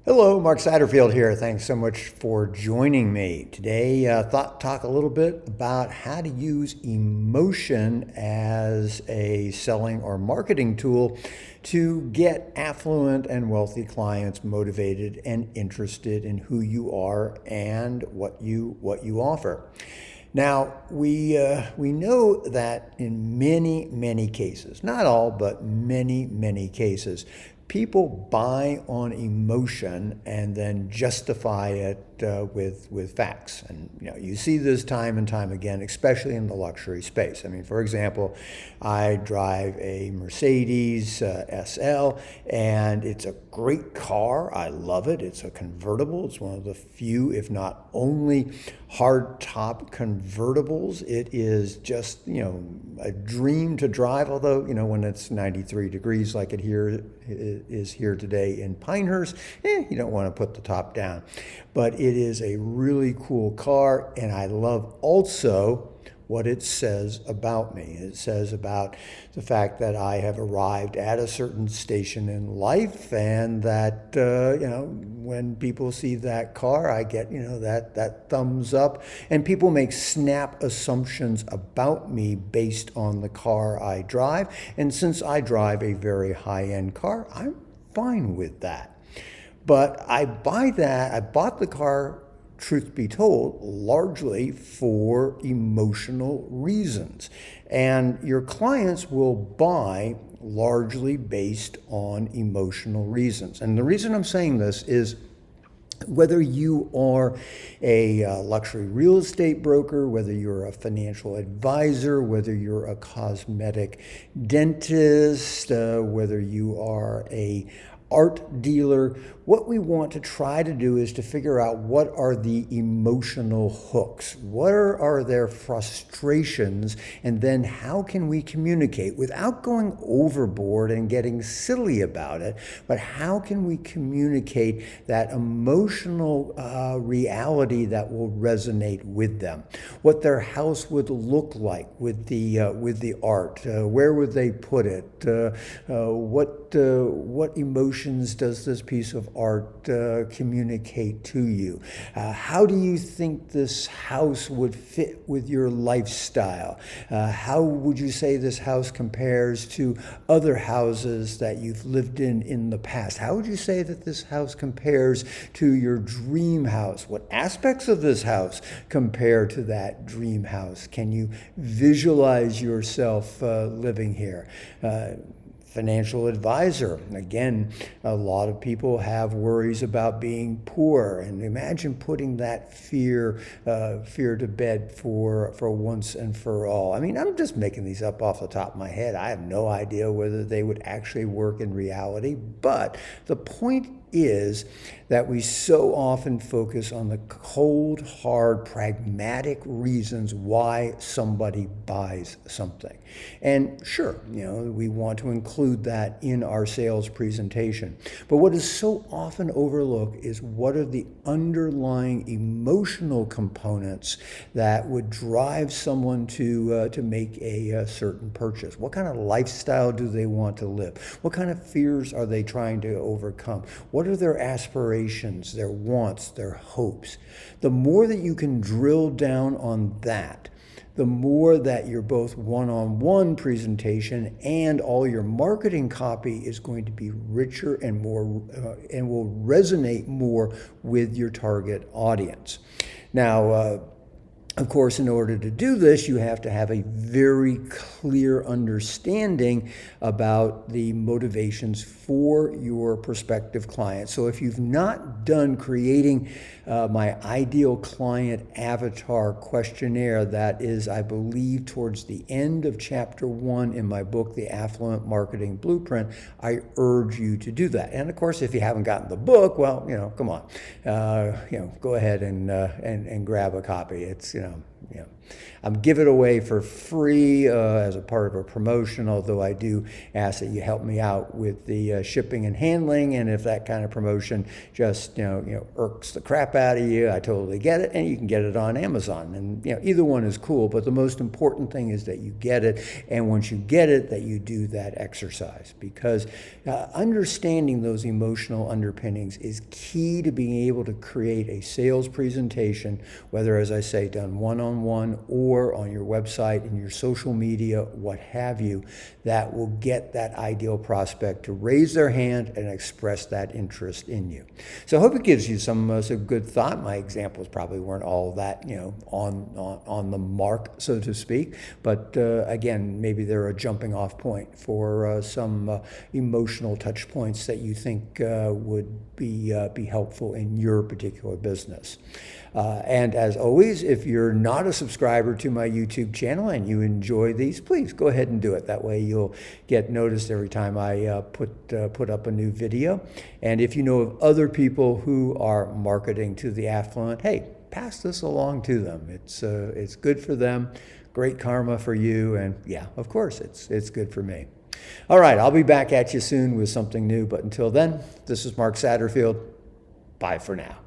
Hello, Mark Satterfield here. Thanks so much for joining me. Today, thought talk a little bit about how to use emotion as a selling or marketing tool to get affluent and wealthy clients motivated and interested in who you are and what you offer. Now, we know that in many cases, not all, but many cases, people buy on emotion and then justify it with facts. And you see this time and time again, especially in the luxury space. I mean, for example, I drive a Mercedes SL, and it's a great car. I love it. It's a convertible. It's one of the few, if not only, hardtop convertibles. It is just a dream to drive. Although when it's 93 degrees like it is here today in Pinehurst, you don't want to put the top down. But it is a really cool car, and I love also what it says about me. It says about the fact that I have arrived at a certain station in life, and that when people see that car, I get that thumbs up, and people make snap assumptions about me based on the car I drive. And since I drive a very high-end car, I'm fine with that. But I bought the car, truth be told, largely for emotional reasons. And your clients will buy largely based on emotional reasons. And the reason I'm saying this is whether you are a luxury real estate broker, whether you're a financial advisor, whether you're a cosmetic dentist, whether you are a art dealer, what we want to try to do is to figure out what are the emotional hooks, what are their frustrations, and then how can we communicate without going overboard and getting silly about it, but how can we communicate that emotional reality that will resonate with them, what their house would look like with the art, where would they put it, what emotions does this piece of art communicate to you? How do you think this house would fit with your lifestyle? How would you say this house compares to other houses that you've lived in the past? How would you say that this house compares to your dream house? What aspects of this house compare to that dream house? Can you visualize yourself living here? Financial advisor. Again, a lot of people have worries about being poor, and imagine putting that fear to bed for once and for all. I mean, I'm just making these up off the top of my head. I have no idea whether they would actually work in reality, but the point is that we so often focus on the cold, hard, pragmatic reasons why somebody buys something. And sure, we want to include that in our sales presentation. But what is so often overlooked is what are the underlying emotional components that would drive someone to make a certain purchase. What kind of lifestyle do they want to live? What kind of fears are they trying to overcome? What are their aspirations, their wants, their hopes? The more that you can drill down on that, the more that your both one-on-one presentation and all your marketing copy is going to be richer and more and will resonate more with your target audience. Now, of course, in order to do this, you have to have a very clear understanding about the motivations for your prospective client. So if you've not done creating my ideal client avatar questionnaire, that is, I believe, towards the end of chapter 1 in my book, The Affluent Marketing Blueprint, I urge you to do that. And of course, if you haven't gotten the book, well, come on, go ahead and grab a copy. It's give it away for free as a part of a promotion, although I do ask that you help me out with the shipping and handling. And if that kind of promotion just irks the crap out of you, I totally get it, and you can get it on Amazon. And either one is cool, but the most important thing is that you get it, and once you get it, that you do that exercise, because understanding those emotional underpinnings is key to being able to create a sales presentation, whether, as I say, done one-on-one or on your website, in your social media, what have you, that will get that ideal prospect to raise their hand and express that interest in you. So I hope it gives you some good thought. My examples probably weren't all that on the mark, so to speak, but again, maybe they're a jumping off point for some emotional touch points that you think would be helpful in your particular business. And as always, if you're not a subscriber to my YouTube channel and you enjoy these, please go ahead and do it. That way you'll get noticed every time I put up a new video. And if you know of other people who are marketing to the affluent, hey, pass this along to them. It's good for them, great karma for you, and yeah, of course, it's good for me. All right, I'll be back at you soon with something new, but until then, this is Mark Satterfield. Bye for now.